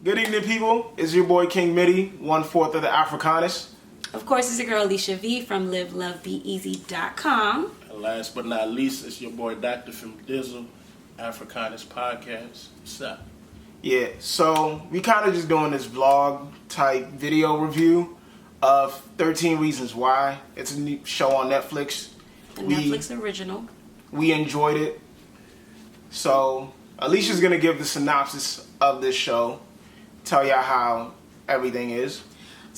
Good evening, people. It's your boy King Mitty, 1/4 of the Africanist. Of course, it's your girl Alicia V from livelovebeeasy.com. And last but not least, it's your boy Dr. from Dizzle, Africanist Podcast. What's up? Yeah, so we kind of just doing this vlog type video review of 13 Reasons Why. It's a new show on Netflix. A Netflix original. We enjoyed it. So Alicia's going to give the synopsis of this show. Tell y'all how everything is.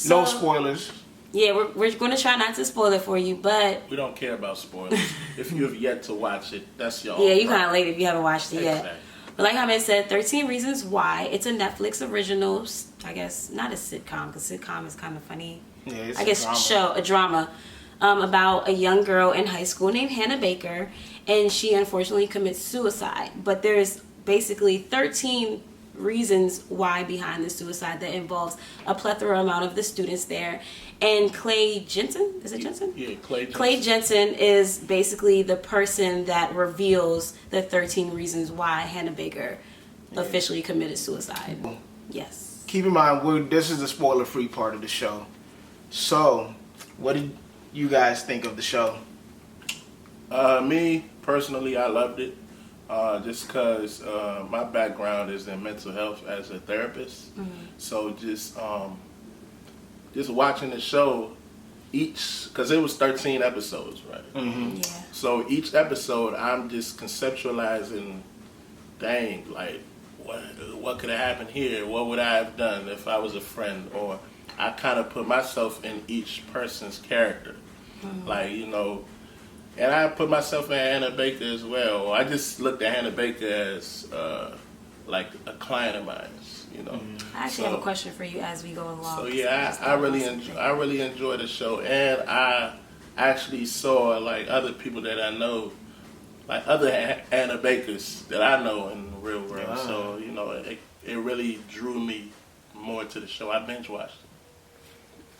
No spoilers. Yeah, we're going to try not to spoil it for you, but... We don't care about spoilers. If you have yet to watch it, that's your Yeah, you kind of late if you haven't watched it yet. Exactly. But like Hamid said, 13 Reasons Why. It's a Netflix original, I guess, not a sitcom, because sitcom is kind of funny. Yeah, it's I guess a drama about a young girl in high school named Hannah Baker, and she unfortunately commits suicide. But there's basically 13 reasons why behind the suicide that involves a plethora amount of the students there. And Clay Jensen, is it Jensen? Yeah, Clay Jensen. Clay Jensen is basically the person that reveals the 13 reasons why Hannah Baker officially committed suicide. Yes. Keep in mind, this is the spoiler-free part of the show. So, what did you guys think of the show? Me, personally, I loved it. Just because my background is in mental health as a therapist. Mm-hmm. So just watching the show, because it was 13 episodes, right? Mm-hmm. Yeah. So each episode, I'm just conceptualizing, dang, like, what could have happened here? What would I have done if I was a friend? Or I kind of put myself in each person's character. Mm-hmm. Like, you know, and I put myself in Hannah Baker as well. I just looked at Hannah Baker as like a client of mine, you know. I actually have a question for you as we go along. So yeah, I really enjoy the show, and I actually saw like other people that I know, like other Hannah Bakers that I know in the real world. Wow. So you know, it really drew me more to the show. I binge watched it.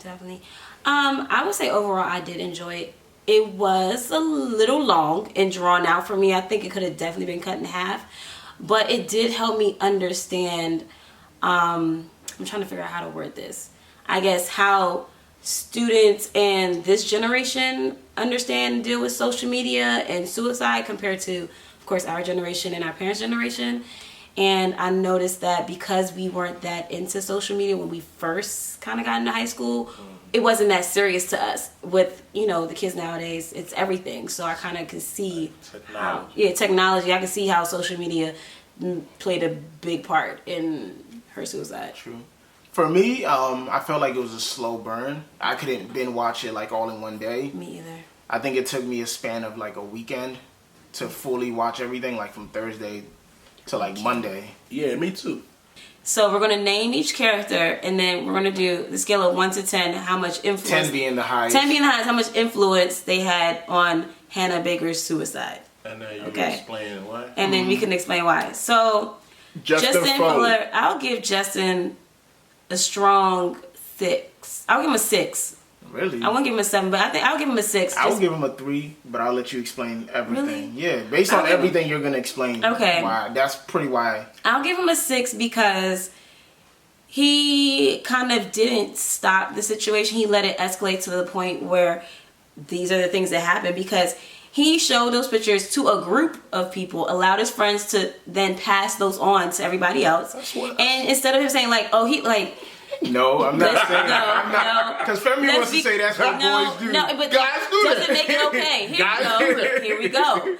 Definitely. I would say overall I did enjoy it. It was a little long and drawn out for me. I think it could have definitely been cut in half. But it did help me understand, I'm trying to figure out how to word this. I guess how students and this generation understand and deal with social media and suicide compared to, of course, our generation and our parents' generation. And I noticed that because we weren't that into social media when we first kind of got into high school, it wasn't that serious to us. With, you know, the kids nowadays, it's everything. So I kind of could see technology. I could see how social media played a big part in her suicide. True. For me, I felt like it was a slow burn. I couldn't binge watch it like all in one day. Me either. I think it took me a span of like a weekend to fully watch everything, like from Thursday to like Monday. Yeah, me too. So we're going to name each character, and then we're going to do the scale of 1 to 10, how much influence... 10 being the highest. 10 being the highest, how much influence they had on Hannah Baker's suicide. And then you can explain why. And then we can explain why. So, Justin Fuller, I'll give Justin a strong 6. I'll give him a 6. Really? I won't give him a 7, but I think I'll give him a 6. I would give him a 3, but I'll let you explain everything. Really? Yeah, based on everything you're going to explain. Okay. Why. That's pretty why. I'll give him a 6 because he kind of didn't stop the situation. He let it escalate to the point where these are the things that happened, because he showed those pictures to a group of people, allowed his friends to then pass those on to everybody else. And instead of him saying like, oh, he like... No, I'm not saying that. I'm not. Because Femi wants to say that's what boys do. No, but guys do that. Doesn't make it okay. Here we go.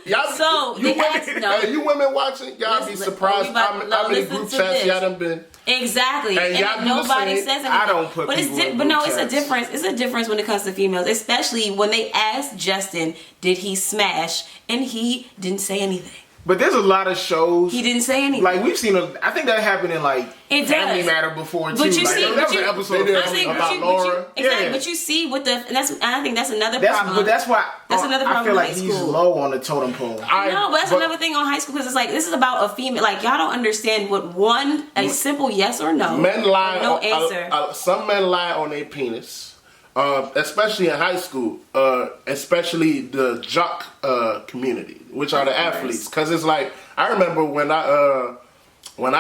You women watching, y'all be surprised. I'm in group chats. Y'all done been. Exactly. And nobody says anything. I don't put people in group chats. It's a difference. It's a difference when it comes to females, especially when they asked Justin, did he smash? And he didn't say anything. But there's a lot of shows. He didn't say anything. Like we've seen, I think that happened in like Family Matter before too. But you like, see, there was an episode about Laura. Exactly. But you see, I think that's another problem. But that's why another problem. I feel like in high he's school. low on the totem pole. But that's another thing on high school, because it's like, this is about a female. Like, y'all don't understand what a simple yes or no. Men lie. No answer. Some men lie on their penis. Especially in high school, especially the jock community, which are the athletes. Because it's like, I remember when I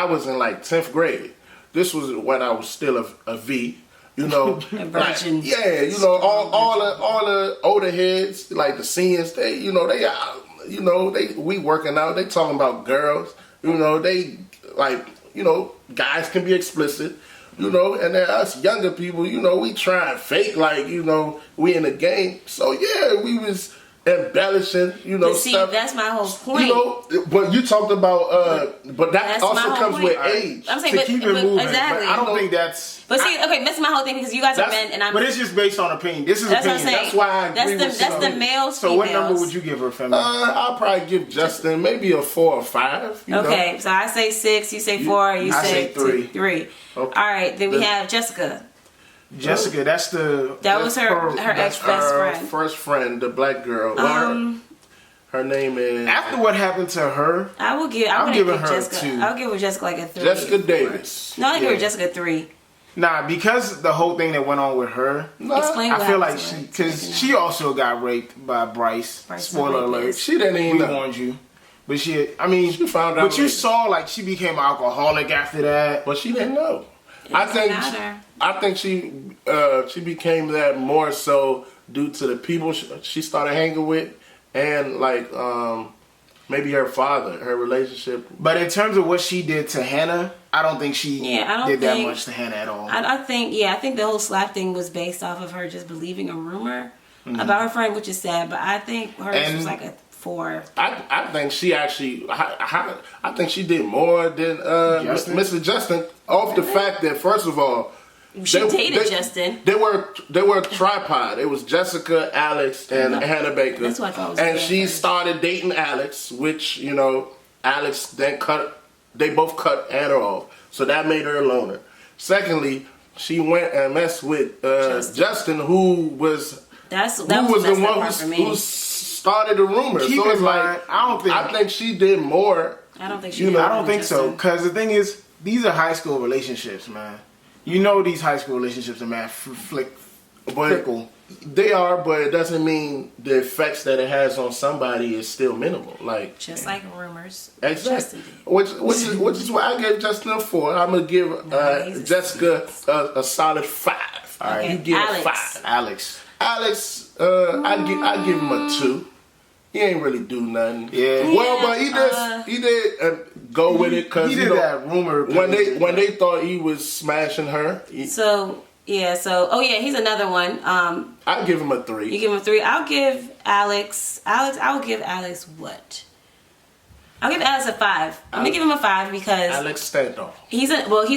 was in like 10th grade, this was when I was still a V. You know, A virgin. yeah, you know, all the older heads, like the seniors, they, you know, we working out. They talking about girls. You know, they like, you know, guys can be explicit. You know, and then us younger people, you know, we try and fake like, you know, we in the game. So yeah, we was embellishing, you know, but see, stuff. that's my whole point. You know, but you talked about, but that That's also my whole comes point. with age. I'm saying, To but, keep it but moving. exactly. But I don't think that's. But see, okay, that's my whole thing because you guys are men and I'm. But it's just based on opinion. This is That's what I'm opinion. saying. That's why I agree with That's you. the males. So what number females. would you give her, Femi? I'll probably give Justin maybe a 4 or 5. You Okay, know? so I say 6, you say 4, you I say say 3. 3. Okay. All right, then we have Jessica. Jessica, that's the. That was her That's ex best her friend. first friend, the black girl. Well, her name is After what happened to her, I'm giving give her Jessica. 2. I'll give her Jessica like a 3. Jessica Davis. No, I'll give her Yeah. Jessica 3. nah, because the whole thing that went on with her, Explain what I feel like happened she, to her. because she also got raped by Bryce. Bryce Spoiler the alert. rapist. She didn't We even know. warned you. But she found out. But you later. saw like she became an alcoholic after that. But she didn't know. doesn't matter. I think she became that more so due to the people she started hanging with, and like maybe her father, her relationship. But in terms of what she did to Hannah, I don't think she did that think- much to Hannah at all. I think the whole slap thing was based off of her just believing a rumor about her friend, which is sad. But I think hers was like a 4. I think she actually. I think she did more than Justin? Mr. Justin. Off the fact that first of all, She dated Justin. They were a tripod. It was Jessica, Alex, and Hannah Baker. That's what I thought was and good she first. started dating Alex, which, you know, Alex then they both cut Hannah off. So that made her a loner. Secondly, she went and messed with Justin, who was That the was the one part for me. who started the rumor. Keep so it's in mind, like, I think she did more. I don't think she. You did know, I more don't than think so. Justin. Because the thing is, these are high school relationships, man. You know these high school relationships are mad fickle. They are, but it doesn't mean the effects that it has on somebody is still minimal. Like Just like rumors. exactly, Justin did. which is why I gave Justin a 4. I'm gonna give he's a Jessica a solid 5. All right, Okay, you give Alex. a 5. Alex. Alex, I give him a 2. He ain't really do nothing. Yeah. Well, but he did go with it because He did that rumor when they thought he was smashing her. He's another one. I give him a 3. You give him a 3. I'll give Alex. I'll give Alex what? I'll give Alex a 5. I'm gonna give him a 5 because Alex Standoff. he's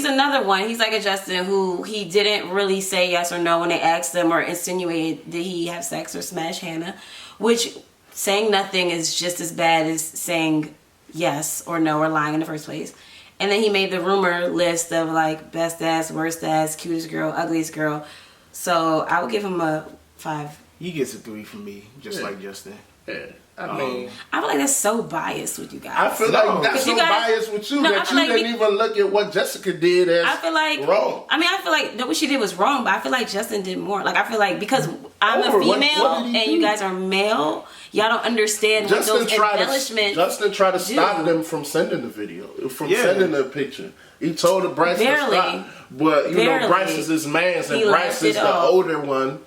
another one. He's like a Justin who he didn't really say yes or no when they asked him or insinuated did he have sex or smash Hannah, which saying nothing is just as bad as saying yes or no or lying in the first place. And then he made the rumor list of like best ass, worst ass, cutest girl, ugliest girl. So I would give him a 5. He gets a 3 from me, just like Justin. Yeah. I mean, I feel like that's so biased with you guys. I feel like that's so you guys- biased with you No, I that feel you like didn't even look at what Jessica did as I feel like wrong. I mean, I feel like what she did was wrong, but I feel like Justin did more. Like I feel like because I'm a What female did he and do? you guys are male, y'all don't understand what those embellishments. Justin tried to stop do. them from sending the video, from Yeah. sending the picture. He told Bryce Barely. to stop, but you know Barely. Bryce is his man, and He Bryce left is it the off. older one.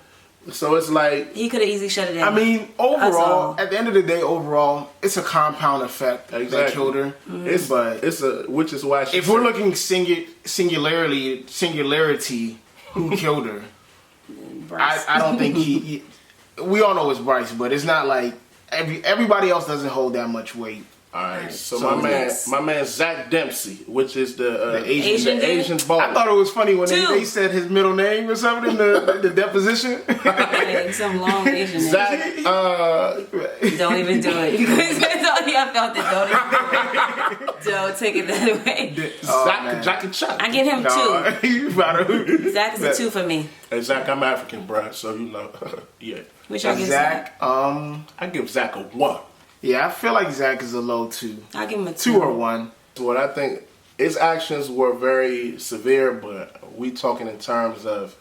So it's like He could have easily shut it down. I mean, overall, all. at the end of the day, overall, it's a compound effect that Exactly. killed her. it's But which is why she if we're looking singularity, who killed her? Bryce. I don't think he. We all know it's Bryce, but it's not like everybody else doesn't hold that much weight. all right. So, So my man Zach Dempsey, which is the Asian dude? Asian ball. I thought it was funny when Dude. they said his middle name or something in the deposition. Like some long Asian name. Zach, Don't even do it. That's all I felt it. Don't even do it. Don't take it that way. Zach Jackie Chan. I give him 2. No, you about to. Zach is a 2 for me. Hey, Zach, I'm African, bruh, so you know, yeah. Which I give Zach. Zach, I give Zach a 1. yeah, I feel like Zach is a low 2. I'll give him a 2. 2 or 1. What I think, his actions were very severe, but we talking in terms of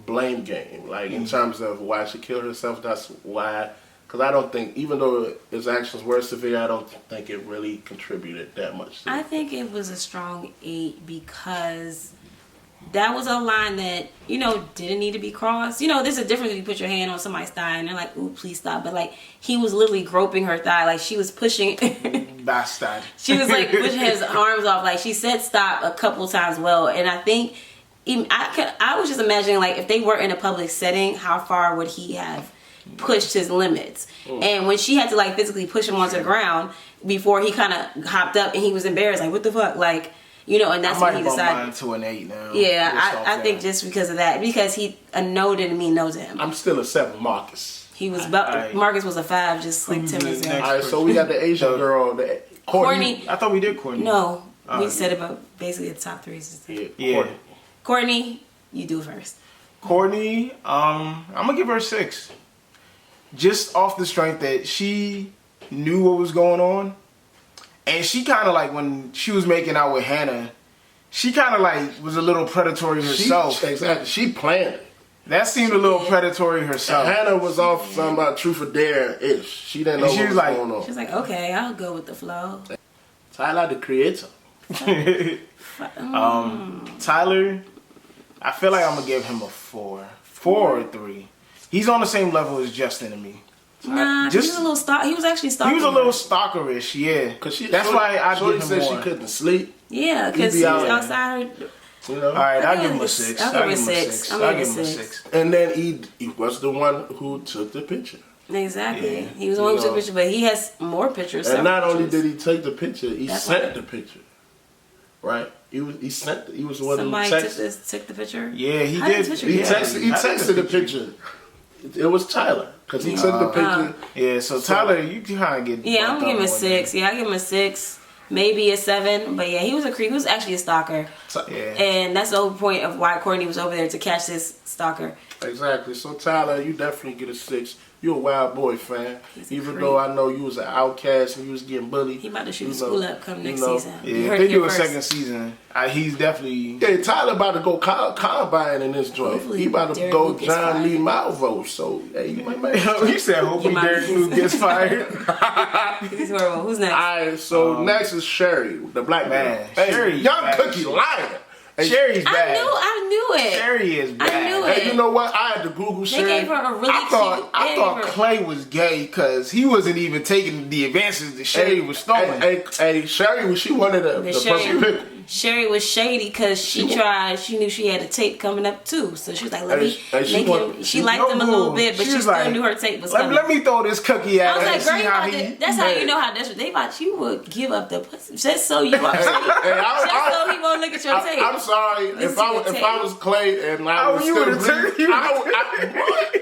blame game, like in terms of why she killed herself. That's why, because I don't think, even though his actions were severe, I don't think it really contributed that much. I think it was a strong 8 because that was a line that, you know, didn't need to be crossed. You know, there's a difference when you put your hand on somebody's thigh and they're like, ooh, please stop. But, like, he was literally groping her thigh. Like, she was pushing. Bastard. She was, like, pushing his arms off. Like, she said stop a couple times well. And I think, I was just imagining, like, if they were in a public setting, how far would he have pushed his limits? And when she had to, like, physically push him onto the ground before he kind of hopped up and he was embarrassed, like, what the fuck? Like, you know, and that's when he decided. Mine to an 8 now. Yeah, I think just because of that, because a no didn't mean no to him. I'm still a 7, Marcus. He was Marcus was a 5, just like 10 minutes ago. All right, so we got the Asian girl, Courtney. I thought we did Courtney. No, we said about basically the top 3. Yeah. Courtney, you do first. Courtney, I'm gonna give her a 6, just off the strength that she knew what was going on. And she kind of like, when she was making out with Hannah, she kind of like was a little predatory herself. Exactly. She planned it. That seemed a little predatory herself. And Hannah was off some Truth or Dare-ish. She didn't know what was going on. She was like, okay, I'll go with the flow. Tyler, the creator. Tyler, I feel like I'm going to give him a 4. 4 or 3. He's on the same level as Justin to me. Nah, he was a little he was actually stalking. He was a little stalkerish, yeah. That's why I give him said more. she couldn't sleep. Yeah, because he was outside her. You know? All right, I'll give him a 6. I'll give him a 6. And then he was the one who took the picture. Exactly. Yeah. He was the one who took the picture, but he has more pictures. And not only did he take the picture, he sent the picture. Right? He was the one Somebody who texted. took the picture? Yeah, he did. He texted the picture. It was Tyler, because he took the picture. Yeah, so Tyler, you kind of get. Yeah, I'm gonna give him a 6. Yeah, I give him a 6, maybe a 7. But yeah, he was a creep. He was actually a stalker. Yeah. And that's the whole point of why Courtney was over there, to catch this stalker. Exactly. So Tyler, you definitely get a 6. You're a Wild Boy fan. Even though I know you was an outcast and you was getting bullied. He about to shoot school up come next season. Yeah, if they do a second season, he's definitely. Yeah, Tyler about to go combine in this joint. Hopefully he about to Derek go Luke John Lee Malvo. So hey, you might make. You said hopefully Derek Luke gets fired. He's horrible. Who's next? All right, so next is Sherry, the black man. Hey, Sherry, young cookie liar. Hey, Sherry's bad. I knew it. Sherry is bad. I knew it. Hey, you know what? I had to Google Sherry. They gave her a really I thought Clay was gay because he wasn't even taking the advances that Sherry was throwing. Hey, Sherry was she wanted the purple pickle. Sherry was shady because she knew she had a tape coming up too. So she was like, let me make him. She liked him a little bit, but she still knew her tape was coming. Let me throw this cookie at her. I was like, girl, that's how you know how desperate they thought you would give up the pussy. Just so you upset. Just so he won't look at your tape. I'm sorry. If I was Clay and I was still bleeding, what?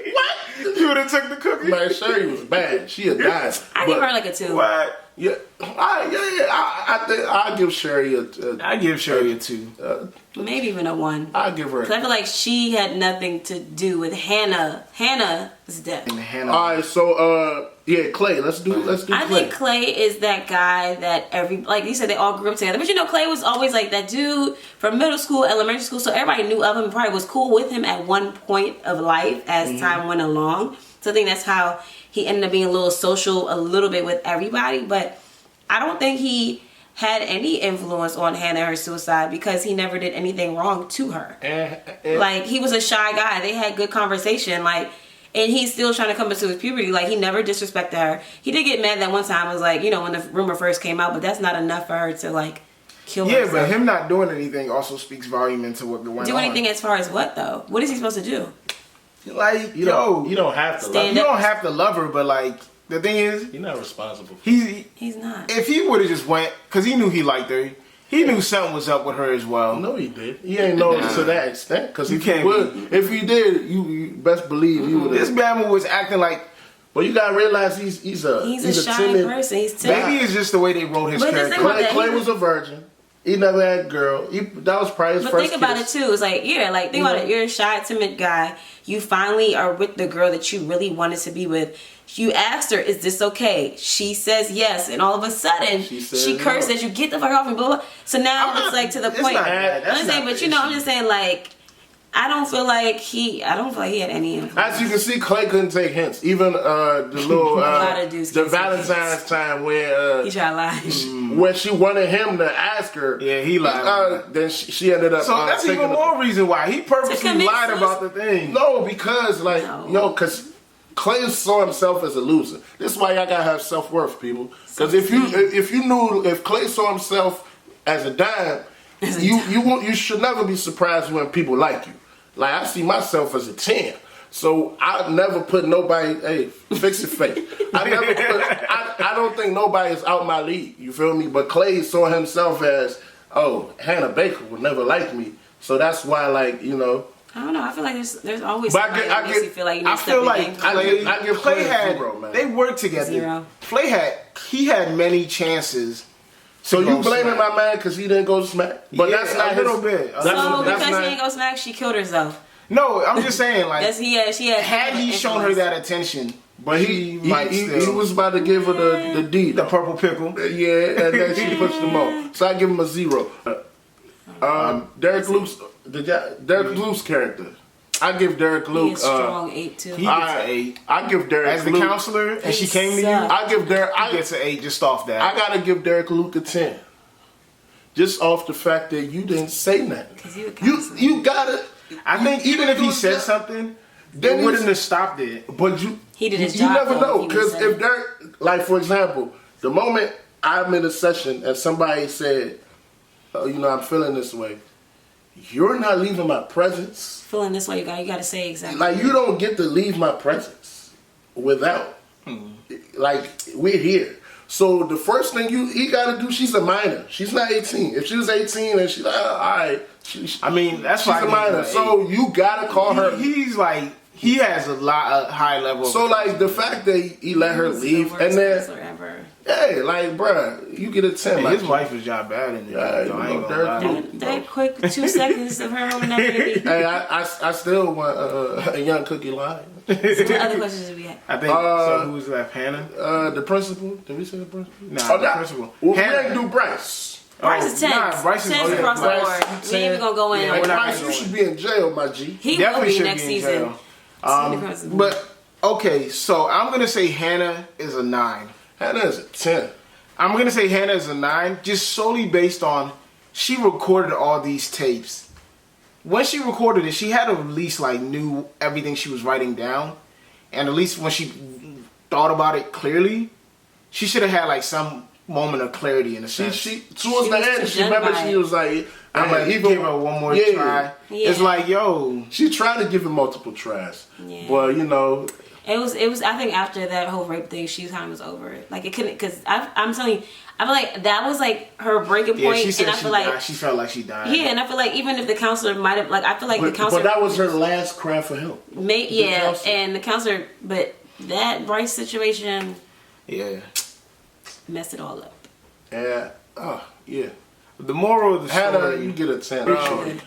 You would have took the cookie? Man, Sherry was bad. She had died. I give her like a 2. What? Yeah, I think I'll give Sherry a. I give Sherry a 2. Maybe even a 1. I'll give her. Because I feel like she had nothing to do with Hannah's death. All right, so Clay. Let's do Clay. I think Clay is that guy that like you said, they all grew up together. But you know, Clay was always like that dude from middle school, elementary school. So everybody knew of him, probably was cool with him at one point of life as time went along. So I think that's how he ended up being a little bit with everybody. But I don't think he had any influence on Hannah and her suicide because he never did anything wrong to her. Like, he was a shy guy. They had good conversation. Like, and he's still trying to come into his puberty. Like, he never disrespected her. He did get mad that one time. It was like, you know, when the rumor first came out, but that's not enough for her to, like, kill herself. Yeah, but him not doing anything also speaks volume into what went on. Do anything as far as what, though? What is he supposed to do? Like, you don't have to love her. You don't have to love her, but, like, the thing is, you're not responsible. He's not. If he would have just went, because he knew he liked her, he knew something was up with her as well. No, he did. He ain't know to that extent. Because if he did, you best believe he would have. This Bama was acting like. But you gotta realize he's a shy timid person. He's timid. Maybe it's just the way they wrote his character. Clay was a virgin. He never had a girl. That was probably his first But think about it too. It's like, think about it. You're a shy, timid guy. You finally are with the girl that you really wanted to be with. You asked her, is this okay? She says yes. And all of a sudden, she cursed at you, get the fuck off and blah, blah. So now it's like to the point. I'm just saying, but I'm just saying, like, I don't feel like he had any influence. As you can see, Clay couldn't take hints. Even the little lot of dudes the can't take Valentine's time where He tried to lie. when she wanted him to ask her. Yeah, he lied. Then she ended up. So that's taking even more reason why he purposely commit lied suicide? about the thing. No, because No. because Clay saw himself as a loser. This is why y'all gotta have self-worth, people. Because if Clay saw himself as a dime, you should never be surprised when people like you. Like, I see myself as a 10. So I never put nobody, hey, fix your face. I don't think nobody is out my league. You feel me? But Clay saw himself as, oh, Hannah Baker would never like me. So that's why, like, you know. I don't know. I feel like there's always But somebody that makes you feel like you need I to step feel your like game. I give Clay Clay had 0, man. they worked together. 0. Clay had many chances. So to you go blaming smack. my man because he didn't go smack? But Yeah, that's not a little his, bit. That's, So that's because not, she ain't go smack, she killed herself. No, I'm just saying, like, She had had he shown her that attention, But she might he still was about to give her the D. the purple pickle. Yeah, and then she pushed him off. So I give him a 0. Derek Luke's character. I give Derek He Luke is strong 8 too. He gets an 8. I give Derek As the Luke, counselor, and she He came to you, sucked. I give Derek. he gets an 8 just off that. I gotta give Derek Luke a 10. Just off the fact that you didn't say nothing. 'Cause you a counselor. You gotta. I think even if he said something. something, Then it wouldn't have stopped it. But He did his you job, never though, know, if he because would've if Derek, like for example, the moment I'm in a session and somebody said, oh, you know, I'm feeling this way, you're not leaving my presence. Feeling this way, you gotta say exactly. Like, you don't get to leave my presence without. Like, we're here. So the first thing he got to do, she's a minor. She's not 18. If she was 18 and she's like, all right, I mean, that's she's why a minor. So you got to call her. He's like, he has a high level. So like the fact that he let her He's the leave worst and then, counselor ever. hey, like, bruh, you get a 10. Hey, like, his wife was job bad in there. Yeah, though, I you ain't know, gonna lie. Derek That quick 2 seconds of her holding that baby. Hey, I still want a young cookie line. What other questions do we have? I think so. Who's left? Hannah? The principal. Did we say the principal? Nah, the nah. principal. Well, we Hannah. didn't do Bryce. Bryce is 10. Nah, Bryce is 10 across the Bryce, board. We ain't 10. even gonna go in. Yeah, Hey, we're not Bryce, gonna you go should be in jail, my G. He will Definitely be should next be in season. jail. 10 across the board. But okay, so I'm gonna say Hannah is a 9. Hannah is a 10. I'm gonna say Hannah is a 9, just solely based on she recorded all these tapes. When she recorded it, she had to at least like knew everything she was writing down, and at least when she thought about it clearly, she should have had like some moment of clarity in a sense. She towards She the was end, too she done remember by she it. was like, I'm like, even give her one more yeah. try. Yeah. It's like, yo, She tried to give him multiple tries, Yeah. but you know, It was. I think after that whole rape thing, she kind of was over it. Like it couldn't, because I'm telling you, I feel like that was like her breaking yeah, point. she said And I she feel like died. She felt like she died. yeah, and I feel like even if the counselor might have like, I feel like the but counselor, that was her last cry for help. yeah, counselor. and the counselor, but that Bryce situation Yeah. messed it all up. And yeah, The moral of the Hannah, story. you get a 10. Appreciate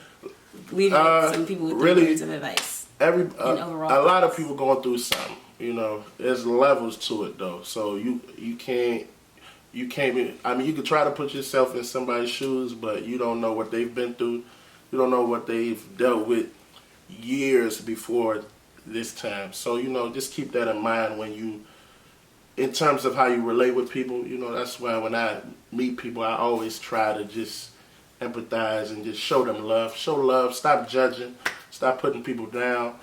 We've had some people with really, words of advice. Every overall a lot of people going through something. You know, there's levels to it though. So you can't be. I mean, you can try to put yourself in somebody's shoes, but you don't know what they've been through. You don't know what they've dealt with years before this time. So you know, just keep that in mind when you, in terms of how you relate with people. You know, that's why when I meet people, I always try to just empathize and just show them love. Show love. Stop judging. Stop putting people down.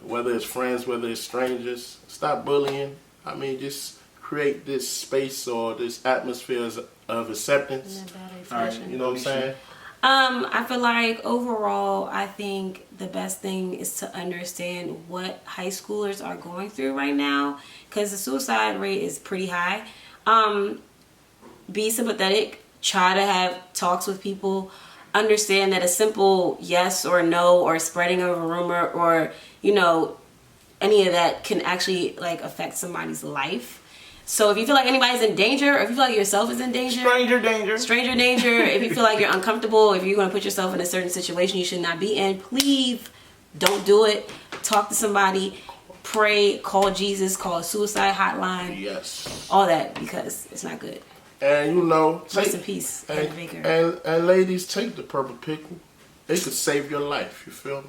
Whether it's friends, whether it's strangers, stop bullying. I mean, just create this space or this atmosphere of acceptance. All right, You know what I'm saying? I feel like overall, I think the best thing is to understand what high schoolers are going through right now, because the suicide rate is pretty high. Be sympathetic. Try to have talks with people. Understand that a simple yes or no or spreading of a rumor or, you know, any of that can actually like affect somebody's life. So if you feel like anybody's in danger, or if you feel like yourself is in danger, Stranger danger. if you feel like you're uncomfortable, if you're going to put yourself in a certain situation you should not be in, please don't do it. Talk to somebody, pray, call Jesus, call a suicide hotline, Yes. all that, because it's not good. And you know, Rest in peace, Ed Baker. and ladies, take the purple pickle. It could save your life. You feel me?